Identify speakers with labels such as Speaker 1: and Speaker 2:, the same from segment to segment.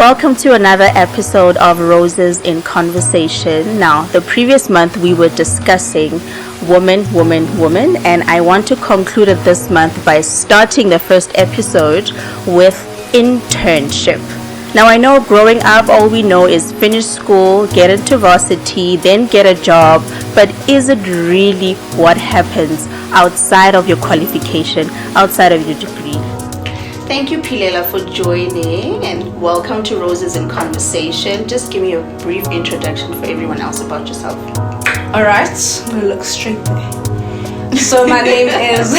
Speaker 1: welcome to another episode of Roses in Conversation. Now, the previous month we were discussing woman, and I want to conclude it this month by starting the first episode with internship. Now, I know growing up, all we know is finish school, get into varsity, then get a job, but is it really what happens outside of your qualification, outside of your degree? Thank you, Philela, for joining, and welcome to Roses in Conversation. Just give me a brief introduction for everyone else about yourself.
Speaker 2: All right, I'm going to look straight there. So my name is...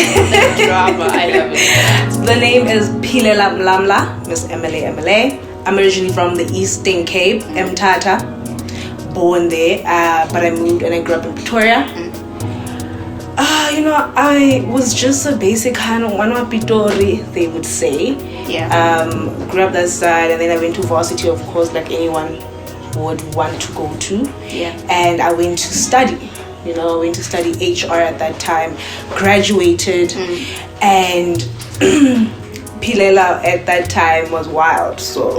Speaker 1: Drama, I love it.
Speaker 2: The name is Philela Mlamla, Miss MLA. I'm originally from the Eastern Cape, Mthatha. Born there, but I moved and I grew up in Pretoria. I was just a basic kind of one pitori, they would say.
Speaker 1: Yeah.
Speaker 2: Grew up that side, and then I went to varsity, of course, like anyone would want to go to.
Speaker 1: Yeah.
Speaker 2: And I went to study. I went to study HR at that time, graduated, and Philela at that time was wild. So,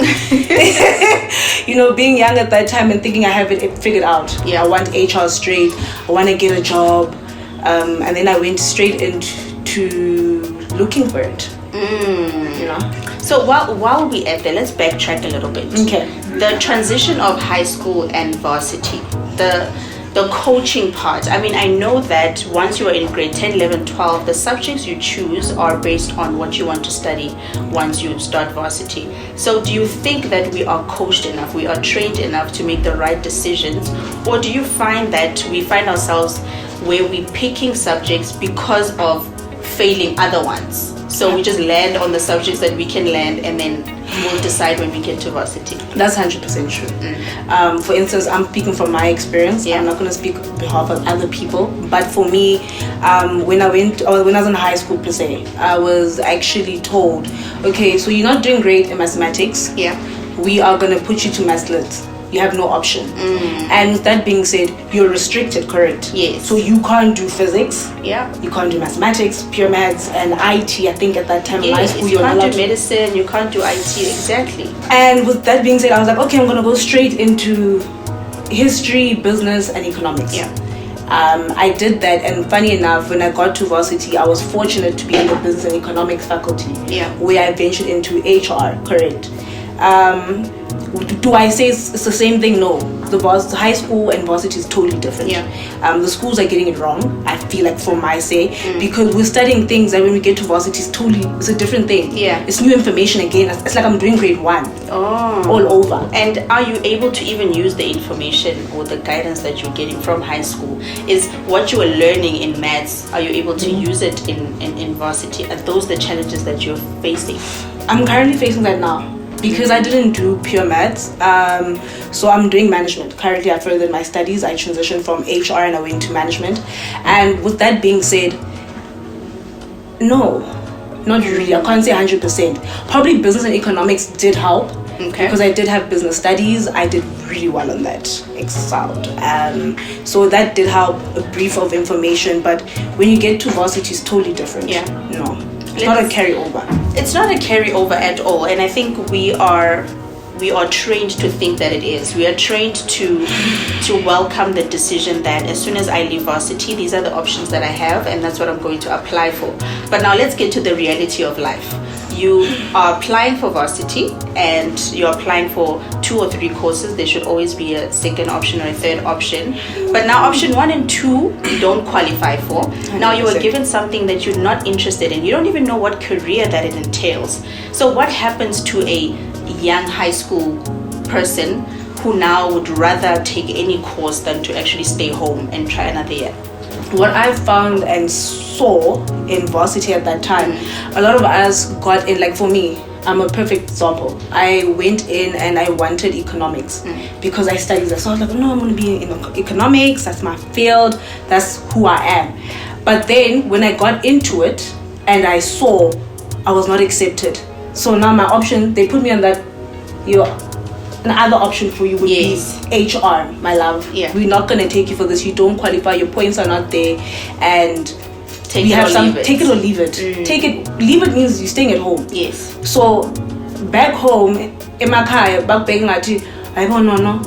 Speaker 2: being young at that time and thinking I have it figured out.
Speaker 1: Yeah.
Speaker 2: I want HR straight. I want to get a job. And then I went straight into looking for it.
Speaker 1: So while we at there, let's backtrack a little bit.
Speaker 2: Okay.
Speaker 1: The transition of high school and varsity, the coaching part. I mean, I know that once you are in grade 10, 11, 12, the subjects you choose are based on what you want to study once you start varsity. So do you think that we are coached enough, we are trained enough to make the right decisions? Or do you find that we find ourselves where we're picking subjects because of failing other ones? So we just land on the subjects that we can land, and then we'll decide when we get to varsity.
Speaker 2: That's 100% true. For instance, I'm speaking from my experience.
Speaker 1: Yeah.
Speaker 2: I'm not going to speak on behalf of other people. But for me, when I was in high school per se, I was actually told, okay, so you're not doing great in mathematics.
Speaker 1: Yeah.
Speaker 2: We are going to put you to maths lit. You have no option. And with that being said, you're restricted, correct?
Speaker 1: Yes.
Speaker 2: So you can't do physics.
Speaker 1: Yeah.
Speaker 2: You can't do mathematics, pure maths, and IT. I think at that time in high school
Speaker 1: you can't do medicine, you can't do IT, exactly.
Speaker 2: And with that being said, I was like, okay, I'm gonna go straight into history, business, and economics.
Speaker 1: Yeah.
Speaker 2: I did that, and funny enough, when I got to varsity, I was fortunate to be in the business and economics faculty.
Speaker 1: Yeah.
Speaker 2: Where I ventured into HR, correct? Do I say it's the same thing? No. The high school and varsity is totally different.
Speaker 1: Yeah.
Speaker 2: The schools are getting it wrong, I feel like, for my say, because we're studying things that when we get to varsity it's a different thing.
Speaker 1: Yeah.
Speaker 2: It's new information again. It's like I'm doing grade 1 all over.
Speaker 1: And are you able to even use the information or the guidance that you're getting from high school? Is what you are learning in maths, are you able to use it in varsity? Are those the challenges that you're facing?
Speaker 2: I'm currently facing that now. Because I didn't do pure maths, so I'm doing management. Currently, I furthered my studies. I transitioned from HR and I went to management. And with that being said, no, not really. I can't say 100%. Probably business and economics did help.
Speaker 1: Okay.
Speaker 2: Because I did have business studies. I did really well on that. Excelled. So that did help, a brief of information. But when you get to varsity, it's totally different.
Speaker 1: Yeah.
Speaker 2: No, it's not a carryover.
Speaker 1: It's not a carryover at all, and I think we are trained to think that it is. We are trained to welcome the decision that as soon as I leave varsity, these are the options that I have, and that's what I'm going to apply for. But now let's get to the reality of life. You are applying for varsity, and you're applying for 2 or 3 courses. There should always be a second option or a third option. But now option 1 and 2, you don't qualify for. Now you are given something that you're not interested in. You don't even know what career that it entails. So what happens to a young high school person who now would rather take any course than to actually stay home and try another year?
Speaker 2: What I found and saw in varsity at that time, a lot of us got in, like for me, I'm a perfect example. I went in and I wanted economics because I studied that. So I was like, no, I'm going to be in economics. That's my field. That's who I am. But then when I got into it and I saw I was not accepted. So now my option, they put me on that, another option for you would be HR, my love.
Speaker 1: Yeah.
Speaker 2: We're not going to take you for this. You don't qualify. Your points are not there. And
Speaker 1: take it
Speaker 2: or leave it. Take it, leave it means you're staying at home.
Speaker 1: Yes.
Speaker 2: So back home emakhaya bakubheka ngathi ayibona no.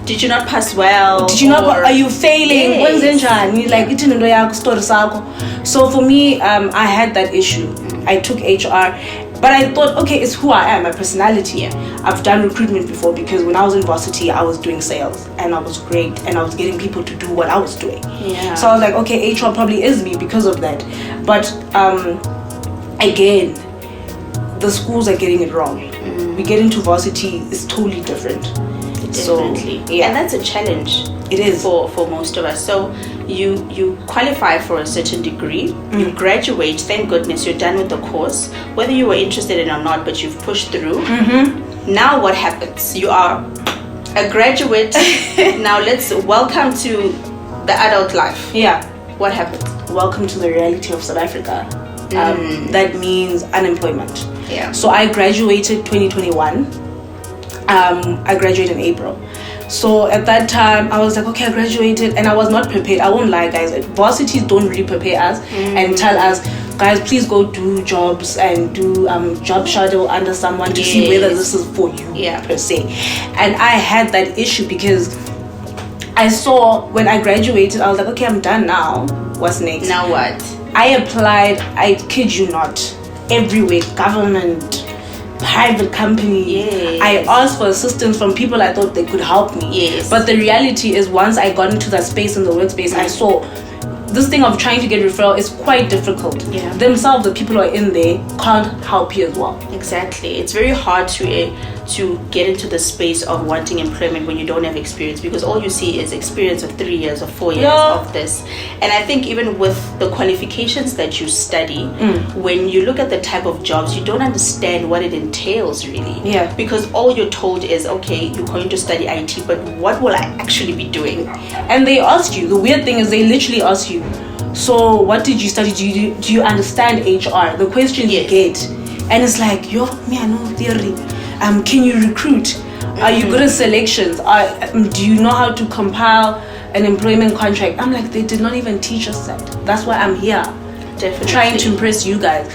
Speaker 1: Did you not pass well?
Speaker 2: Did you not? Are you failing? Yes. Like it's in the story circle. So for me, I had that issue. I took HR, but I thought, okay, it's who I am, my personality.
Speaker 1: Yeah.
Speaker 2: I've done recruitment before because when I was in varsity, I was doing sales and I was great and I was getting people to do what I was doing.
Speaker 1: Yeah.
Speaker 2: So I was like, okay, HR probably is me because of that. But again, the schools are getting it wrong. We get into varsity, it's totally different.
Speaker 1: Definitely.
Speaker 2: So, yeah.
Speaker 1: And that's a challenge.
Speaker 2: It is
Speaker 1: for most of us. So you qualify for a certain degree, you graduate, thank goodness you're done with the course, whether you were interested in it or not, but you've pushed through. Now what happens? You are a graduate. Now let's welcome to the adult life.
Speaker 2: Yeah.
Speaker 1: What happens?
Speaker 2: Welcome to the reality of South Africa. That means unemployment.
Speaker 1: Yeah.
Speaker 2: So I graduated 2021. I graduated in April. So at that time, I was like, okay, I graduated, and I was not prepared. I won't lie, guys. Varsities don't really prepare us and tell us, guys, please go do jobs and do job shadow under someone to see whether this is for you, per se. And I had that issue because I saw when I graduated, I was like, okay, I'm done now. What's next?
Speaker 1: Now what?
Speaker 2: I applied, I kid you not, everywhere, government, private company.
Speaker 1: Yes.
Speaker 2: I asked for assistance from people I thought they could help me.
Speaker 1: Yes.
Speaker 2: But the reality is, once I got into that space in the workspace, I saw this thing of trying to get referral is quite difficult.
Speaker 1: Yeah.
Speaker 2: Themselves, the people who are in there, can't help you as well.
Speaker 1: Exactly. It's very hard to get into the space of wanting employment when you don't have experience, because all you see is experience of 3 years or 4 years of this. And I think even with the qualifications that you study, when you look at the type of jobs, you don't understand what it entails really.
Speaker 2: Yeah.
Speaker 1: Because all you're told is, okay, you're going to study IT, but what will I actually be doing?
Speaker 2: And they ask you, the weird thing is they literally ask you, so what did you study? Do you understand HR? The questions you get. And it's like, yo, me, I know theory. Can you recruit? Are you good at selections? Do you know how to compile an employment contract? I'm like, they did not even teach us that. That's why I'm here.
Speaker 1: Definitely.
Speaker 2: Trying to impress you guys.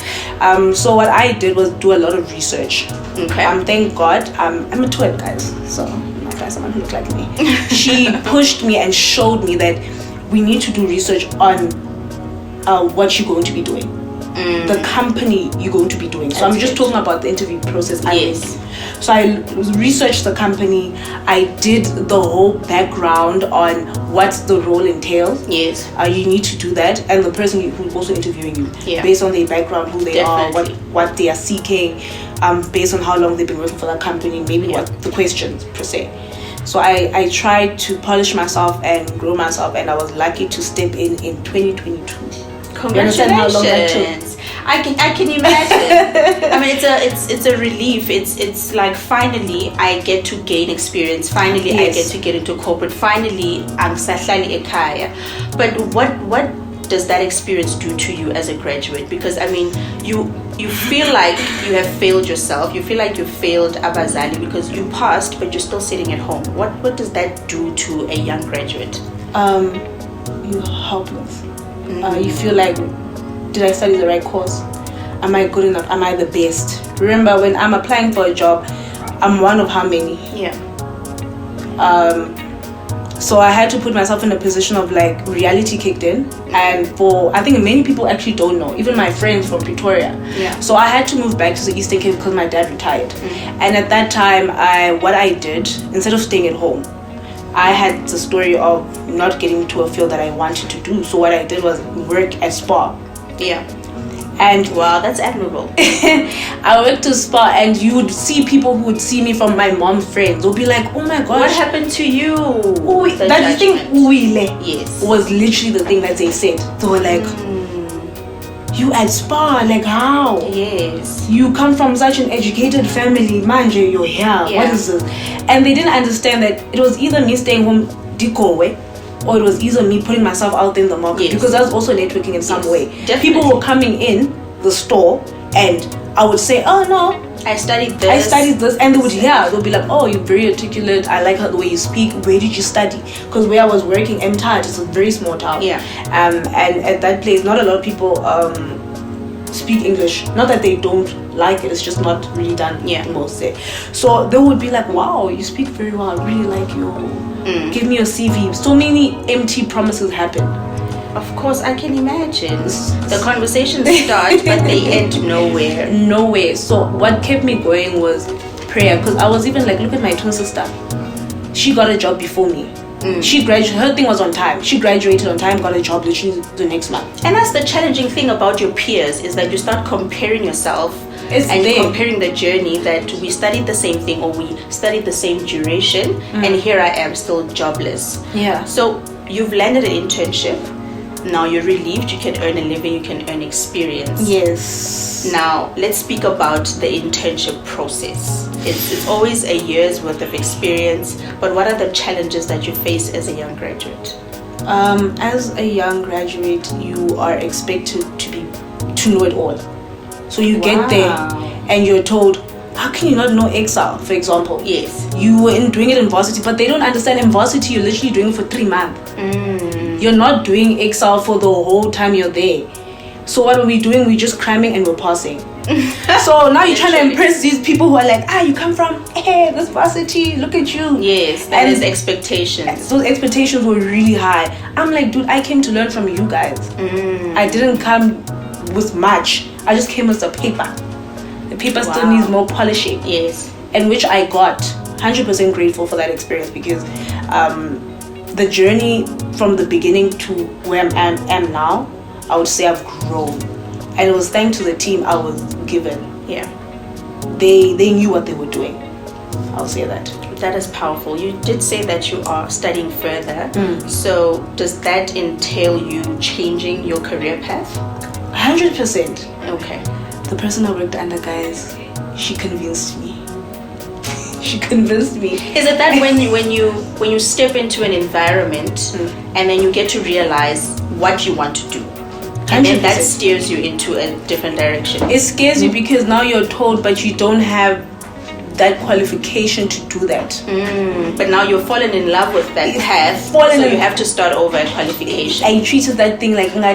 Speaker 2: So what I did was do a lot of research.
Speaker 1: Okay.
Speaker 2: Thank God. I'm a twin, guys. So I'm not like someone who looks like me. She pushed me and showed me that we need to do research on what you're going to be doing. The company you're going to be doing. So I'm just talking about the interview process.
Speaker 1: Yes.
Speaker 2: So I researched the company. I did the whole background on what the role entails.
Speaker 1: Yes.
Speaker 2: You need to do that, and the person who's also interviewing you, based on their background, who they are, what they are seeking, based on how long they've been working for that company, maybe what the questions per se. So I tried to polish myself and grow myself, and I was lucky to step in 2022.
Speaker 1: Congratulations! How long that took? I can imagine. I mean, it's a relief. It's like finally I get to gain experience. Finally, I get to get into corporate. Finally, I'm sahlali ekhaya. But what does that experience do to you as a graduate? Because I mean, you feel like you have failed yourself. You feel like you failed abazali because you passed, but you're still sitting at home. What does that do to a young graduate?
Speaker 2: You're helpless. You feel like, did I study the right course? Am I good enough? Am I the best? Remember, when I'm applying for a job, I'm one of how many?
Speaker 1: Yeah.
Speaker 2: So I had to put myself in a position of like reality kicked in, and I think many people actually don't know, even my friends from Pretoria.
Speaker 1: Yeah.
Speaker 2: So I had to move back to the Eastern Cape because my dad retired, and at that time, what I did, instead of staying at home, I had the story of not getting to a field that I wanted to do. So what I did was work at Spa.
Speaker 1: Yeah.
Speaker 2: And
Speaker 1: wow, that's admirable.
Speaker 2: I worked at Spa, and you would see people who would see me from my mom's friends. They'll be like, oh my gosh,
Speaker 1: what happened to you?
Speaker 2: That thing,
Speaker 1: yes,
Speaker 2: was literally the thing that they said. They were like, you at Spa, like how?
Speaker 1: Yes.
Speaker 2: You come from such an educated family, manje, you're here. Yeah. What is this? And they didn't understand that it was either me staying home, dikowe, or it was either me putting myself out there in the market. Yes. Because that's also networking in some way.
Speaker 1: Definitely.
Speaker 2: People were coming in the store, and I would say, oh no,
Speaker 1: I studied this,
Speaker 2: and they would they'll be like, oh, you're very articulate, I like the way you speak, where did you study? Because where I was working, Mthat, it's a very small town, and at that place not a lot of people speak English. Not that they don't like it, it's just not really done most there. So they would be like, wow, you speak very well, I really like you. Give me your CV. So many empty promises happen.
Speaker 1: Of course, I can imagine. The conversations start, but they end nowhere.
Speaker 2: Nowhere. So what kept me going was prayer, because I was even like, look at my twin sister. She got a job before me. She graduated, her thing was on time. She graduated on time, got a job literally the next month.
Speaker 1: And that's the challenging thing about your peers, is that you start comparing yourself comparing the journey, that we studied the same thing or we studied the same duration, and here I am still jobless.
Speaker 2: Yeah.
Speaker 1: So you've landed an internship. Now you're relieved, you can earn a living, you can earn experience.
Speaker 2: Yes.
Speaker 1: Now let's speak about the internship process. It's always a year's worth of experience, but what are the challenges that you face as a young graduate?
Speaker 2: As a young graduate, you are expected to know it all. So you get there and you're told, how can you not know Excel, for example?
Speaker 1: Yes.
Speaker 2: You were doing it in varsity, but they don't understand in varsity you're literally doing it for 3 months. You're not doing Excel for the whole time you're there. So what are we doing? We're just cramming and we're passing. So now you're trying to impress these people who are like, you come from this varsity, look at you.
Speaker 1: Yes, that is expectations.
Speaker 2: Those expectations were really high. I'm like, dude, I came to learn from you guys. I didn't come with much. I just came with a paper. The paper still needs more polishing.
Speaker 1: Yes.
Speaker 2: And which I got. 100% grateful for that experience, because the journey from the beginning to where I am now, I would say I've grown. And it was thanks to the team I was given.
Speaker 1: Yeah.
Speaker 2: They knew what they were doing. I'll say that.
Speaker 1: That is powerful. You did say that you are studying further. So does that entail you changing your career path?
Speaker 2: 100%.
Speaker 1: Okay.
Speaker 2: The person I worked under, guys, she convinced me. She convinced me.
Speaker 1: Is it that when you step into an environment and then you get to realize what you want to do, and 100%. Then that steers you into a different direction?
Speaker 2: It scares you because now you're told, but you don't have that qualification to do that.
Speaker 1: But now you're fallen in love with that path, so you have to start over at qualification.
Speaker 2: I treated that thing like and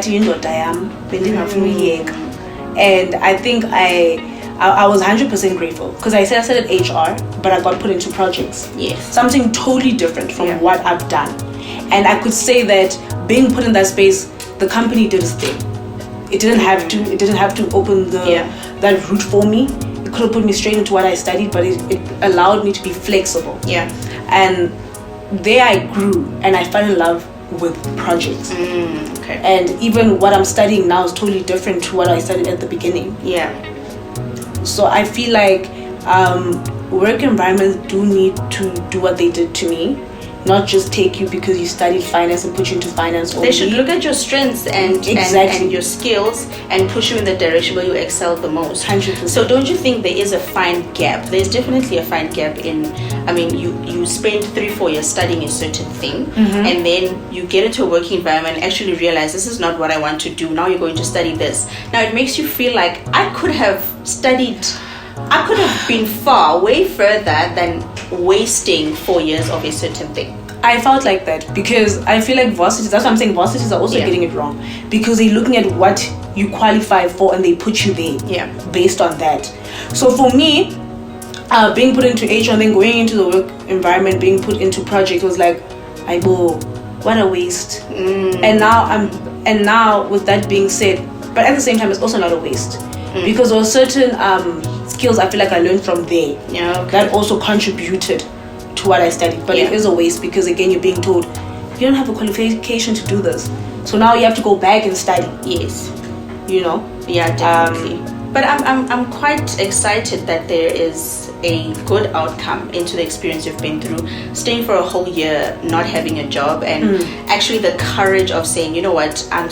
Speaker 2: I think I was 100% grateful, because I started HR, but I got put into projects.
Speaker 1: Yes.
Speaker 2: Something totally different from what I've done. And I could say that being put in that space, the company did its thing. It didn't have to open that route for me. It could have put me straight into what I studied, but it allowed me to be flexible.
Speaker 1: Yeah.
Speaker 2: And there I grew and I fell in love with projects.
Speaker 1: Okay.
Speaker 2: And even what I'm studying now is totally different to what I studied at the beginning.
Speaker 1: Yeah.
Speaker 2: So I feel like work environments do need to do what they did to me, not just take you because you studied finance and put you into finance only.
Speaker 1: They should look at your strengths and your skills and push you in the direction where you excel the most.
Speaker 2: 100%.
Speaker 1: So don't you think there is a fine gap? There's definitely a fine gap in, you spend 3-4 years studying a certain thing, and then you get into a working environment and actually realize this is not what I want to do. Now you're going to study this. Now it makes you feel like I could have been way further than wasting 4 years of a certain thing.
Speaker 2: I felt like that because I feel like varsities, that's what I'm saying, varsities are also getting it wrong, because they're looking at what you qualify for and they put you there based on that. So for me, being put into HR and then going into the work environment, being put into project was like, what a waste. And now with that being said, but at the same time it's also not a waste, because there were certain skills I feel like I learned from there that also contributed to what I studied. But it is a waste because again you're being told you don't have a qualification to do this, so now you have to go back and study.
Speaker 1: Yes.
Speaker 2: Yeah,
Speaker 1: definitely. But I'm quite excited that there is a good outcome into the experience you've been through, staying for a whole year, not having a job, and actually the courage of saying, you know what, I'm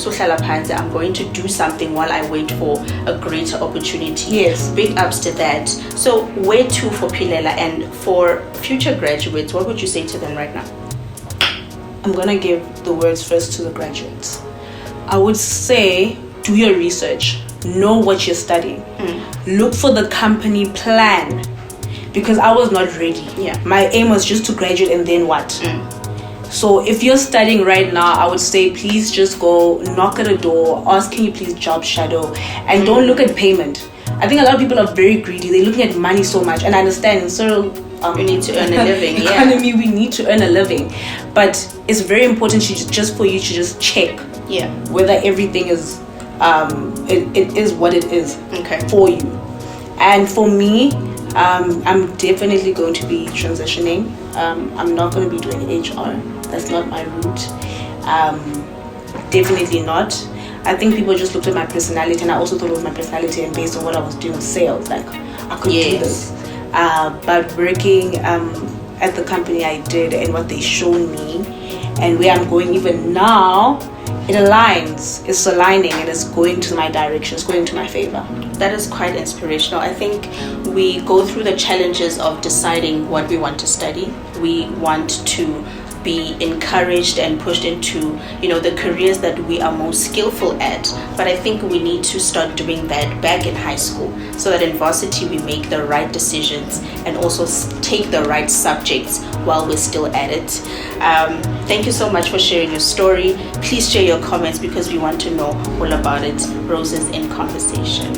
Speaker 1: going to do something while I wait for a greater opportunity.
Speaker 2: Yes.
Speaker 1: Big ups to that. So where to for Philela, and for future graduates, what would you say to them right now?
Speaker 2: I'm gonna give the words first to the graduates. I would say do your research. Know what you're studying. Look for the company plan, because I was not ready. My aim was just to graduate and then what? So if you're studying right now, I would say please just go knock at a door, ask, can you please job shadow, and don't look at payment. I think a lot of people are very greedy. They're looking at money so much, and I understand. So
Speaker 1: we need to earn a living.
Speaker 2: Economy, we need to earn a living, but it's very important just for you to just check whether everything is it is what it is for you. And for me, I'm definitely going to be transitioning. I'm not going to be doing HR. That's not my route. Definitely not. I think people just looked at my personality, and I also thought it was my personality, and based on what I was doing with sales, like I could do this. But working at the company I did, and what they showed me, and where I'm going even now, it aligns. It's aligning, and it's going to my direction. It's going to my favor.
Speaker 1: That is quite inspirational. I think we go through the challenges of deciding what we want to study. We want to be encouraged and pushed into, the careers that we are most skillful at. But I think we need to start doing that back in high school, so that in varsity we make the right decisions and also take the right subjects while we're still at it. Thank you so much for sharing your story. Please share your comments because we want to know all about it. Roses in Conversation.